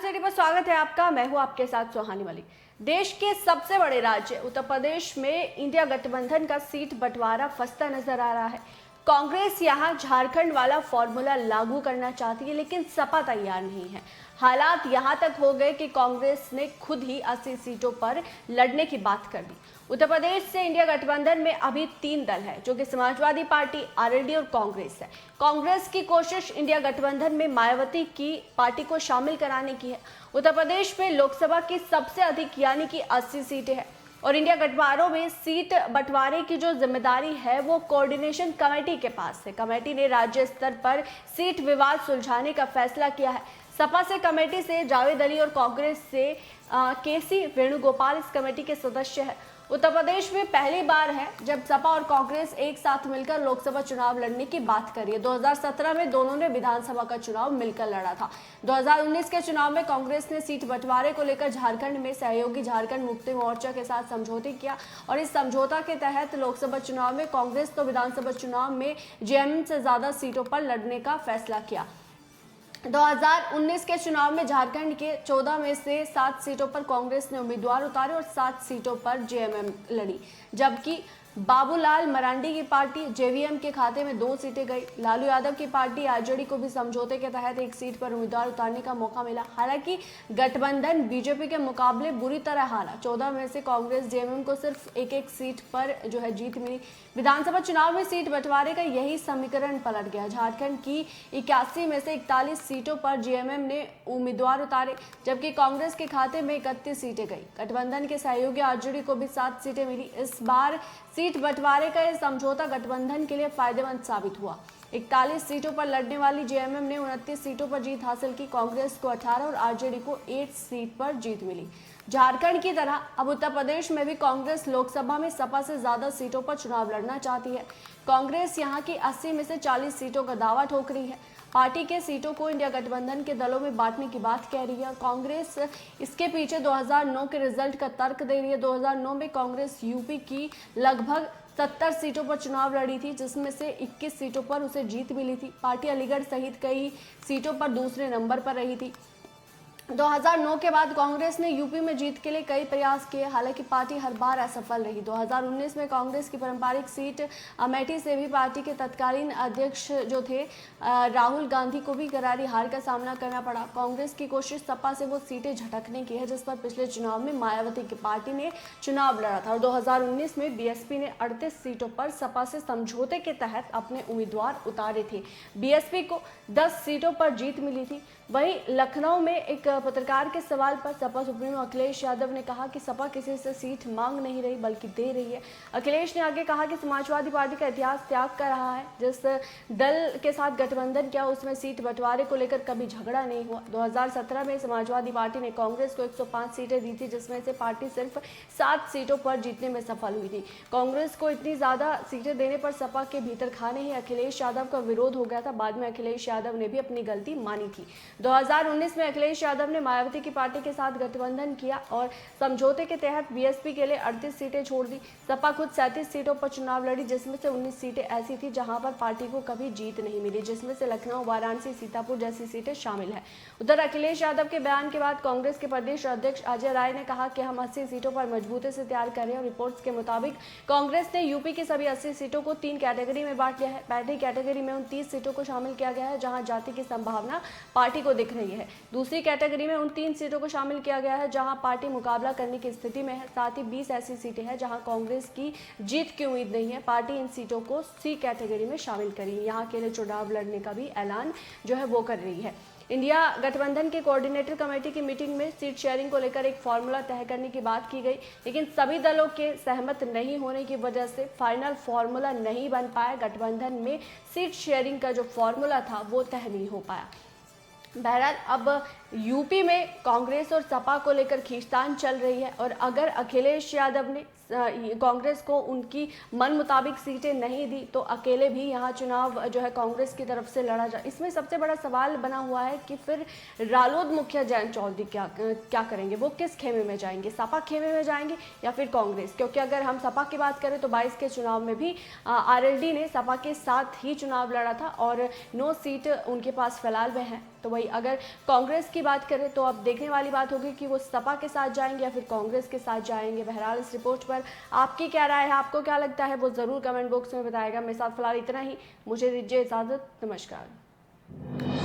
City पर स्वागत है आपका। मैं हूं आपके साथ सुहानी मलिक। देश के सबसे बड़े राज्य उत्तर प्रदेश में इंडिया गठबंधन का सीट बंटवारा फंसता नजर आ रहा है। कांग्रेस यहां झारखंड वाला फॉर्मूला लागू करना चाहती है, लेकिन सपा तैयार नहीं है। हालात यहां तक हो गए कि कांग्रेस ने खुद ही 80 सीटों पर लड़ने की बात कर दी। उत्तर प्रदेश से इंडिया गठबंधन में अभी 3 दल है, जो कि समाजवादी पार्टी, आरएलडी और कांग्रेस है। कांग्रेस की कोशिश इंडिया गठबंधन में मायावती की पार्टी को शामिल कराने की है। उत्तर प्रदेश में लोकसभा की सबसे अधिक यानी कि 80 सीटें हैं और इंडिया गठबंधन में सीट बंटवारे की जो जिम्मेदारी है वो कोऑर्डिनेशन कमेटी के पास है। कमेटी ने राज्य स्तर पर सीट विवाद सुलझाने का फैसला किया है। सपा से कमेटी से जावेद अली और कांग्रेस से केसी वेणुगोपाल इस कमेटी के सदस्य हैं। उत्तर प्रदेश में पहली बार है जब सपा और कांग्रेस एक साथ मिलकर लोकसभा चुनाव लड़ने की बात कर रही है। 2017 में दोनों ने विधानसभा का चुनाव मिलकर लड़ा था। 2019 के चुनाव में कांग्रेस ने सीट बंटवारे को लेकर झारखंड में सहयोगी झारखंड मुक्ति मोर्चा के साथ समझौते किया और इस समझौता के तहत लोकसभा चुनाव में कांग्रेस तो विधानसभा चुनाव में जेएमएम से ज्यादा सीटों पर लड़ने का फैसला किया। 2019 के चुनाव में झारखंड के 14 में से 7 सीटों पर कांग्रेस ने उम्मीदवार उतारे और 7 सीटों पर जेएमएम लड़ी, जबकि बाबूलाल मरांडी की पार्टी जेवीएम के खाते में 2 सीटें गई। लालू यादव की पार्टी आरजेडी को भी समझौते के तहत 1 सीट पर उम्मीदवार उतारने का मौका मिला। हालांकि गठबंधन बीजेपी के मुकाबले बुरी तरह हारा। 14 में से कांग्रेस जेएमएम को सिर्फ एक सीट पर जीत मिली। विधानसभा चुनाव में सीट बंटवारे का यही समीकरण पलट गया। झारखंड की 81 में से 41 सीटों पर जेएमएम ने उम्मीदवार उतारे, जबकि कांग्रेस के खाते में 31 सीटें गई। गठबंधन के सहयोगी आरजेडी को भी 7 सीटें मिली। इस बार सीट बंटवारे का यह समझौता गठबंधन के लिए फायदेमंद साबित हुआ। 41 सीटों पर लड़ने वाली जेएमएम ने 29 सीटों पर जीत हासिल की। कांग्रेस को 18 और आरजेडी को 8 सीट पर जीत मिली। झारखंड की तरह अब उत्तर प्रदेश में भी कांग्रेस लोकसभा में सपा से ज्यादा सीटों पर चुनाव लड़ना चाहती है। कांग्रेस यहां की 80 में से 40 सीटों का दावा ठोक रही है। पार्टी के सीटों को इंडिया गठबंधन के दलों में बांटने की बात कह रही है। कांग्रेस इसके पीछे 2009 के रिजल्ट का तर्क दे रही है। 2009 में कांग्रेस यूपी की लगभग 70 सीटों पर चुनाव लड़ी थी, जिसमें से 21 सीटों पर उसे जीत मिली थी। पार्टी अलीगढ़ सहित कई सीटों पर दूसरे नंबर पर रही थी। 2009 के बाद कांग्रेस ने यूपी में जीत के लिए कई प्रयास किए, हालांकि पार्टी हर बार असफल रही। 2019 में कांग्रेस की पारंपरिक सीट अमेठी से भी पार्टी के तत्कालीन अध्यक्ष जो थे राहुल गांधी को भी करारी हार का सामना करना पड़ा। कांग्रेस की कोशिश सपा से वो सीटें झटकने की है जिस पर पिछले चुनाव में मायावती की पार्टी ने चुनाव लड़ा था और 2019 में बीएसपी ने 38 सीटों पर सपा से समझौते के तहत अपने उम्मीदवार उतारे थे। बीएसपी को 10 सीटों पर जीत मिली थी। वहीं लखनऊ में एक पत्रकार के सवाल पर सपा सुप्रीमो अखिलेश यादव ने कहा कि सपा किसी से सीट मांग नहीं रही बल्कि दे रही है। अखिलेश ने आगे कहा कि समाजवादी पार्टी का इतिहास त्याग कर रहा है। जिस दल के साथ गठबंधन किया उसमें सीट बंटवारे को लेकर कभी झगड़ा नहीं हुआ। 2017 में समाजवादी पार्टी ने कांग्रेस को 105 सीटें दी थी, जिसमें से पार्टी सिर्फ 7 सीटों पर जीतने में सफल हुई थी। कांग्रेस को इतनी ज्यादा सीटें देने पर सपा के भीतर खाने ही अखिलेश यादव का विरोध हो गया था। बाद में अखिलेश यादव ने भी अपनी गलती मानी थी। 2019 में अखिलेश यादव ने मायावती की पार्टी के साथ गठबंधन किया और समझौते के तहत बीएसपी के लिए 38 सीटें छोड़ दी। सपा खुद 37 सीटों पर चुनाव लड़ी, जिसमें से 19 सीटें ऐसी थी जहां पर पार्टी को कभी जीत नहीं मिली, जिसमें से लखनऊ, वाराणसी, सीतापुर जैसी सीटें शामिल है। उधर अखिलेश यादव के बयान के बाद कांग्रेस के प्रदेश अध्यक्ष अजय राय ने कहा कि हम 80 सीटों पर मजबूती से तैयार कर रहे हैं और रिपोर्ट्स के मुताबिक कांग्रेस ने यूपी की सभी 80 सीटों को 3 कैटेगरी में बांट लिया है। पहली कैटेगरी में 29 सीटों को शामिल किया गया है जहां जाति की संभावना पार्टी को दिख रही है। दूसरी कैटेगरी में उन 3 सीटों को शामिल किया गया है जहां पार्टी मुकाबला करने की स्थिति में है। साथ ही 20 ऐसी सीटें हैं जहां कांग्रेस की जीत की उम्मीद नहीं है। पार्टी इन सीटों को सी कैटेगरी में शामिल करी। यहां के लिए चुनाव लड़ने का भी ऐलान वो कर रही है। इंडिया गठबंधन के कोऑर्डिनेटर कमेटी की मीटिंग में सीट शेयरिंग को लेकर एक फॉर्मूला तय करने की बात की गई, लेकिन सभी दलों के सहमत नहीं होने की वजह से फाइनल फॉर्मूला नहीं बन पाया। गठबंधन में सीट शेयरिंग का जो फॉर्मूला था वो तय नहीं हो पाया। बहरहाल अब यूपी में कांग्रेस और सपा को लेकर खींचतान चल रही है और अगर अखिलेश यादव ने कांग्रेस को उनकी मन मुताबिक सीटें नहीं दी तो अकेले भी यहाँ चुनाव कांग्रेस की तरफ से लड़ा जाए। इसमें सबसे बड़ा सवाल बना हुआ है कि फिर रालोद मुखिया जयंत चौधरी क्या करेंगे, वो किस खेमे में जाएंगे, सपा खेमे में जाएंगे या फिर कांग्रेस। क्योंकि अगर हम सपा की बात करें तो 22 के चुनाव में भी आरएलडी ने सपा के साथ ही चुनाव लड़ा था और 9 सीट उनके पास फिलहाल में है। तो वहीं अगर कांग्रेस की बात करें तो अब देखने वाली बात होगी कि वो सपा के साथ जाएंगे या फिर कांग्रेस के साथ जाएंगे। बहरहाल इस रिपोर्ट पर आपकी क्या राय है, आपको क्या लगता है, वो ज़रूर कमेंट बॉक्स में बताएगा। मेरे साथ फिलहाल इतना ही, मुझे दीजिए इजाज़त, नमस्कार।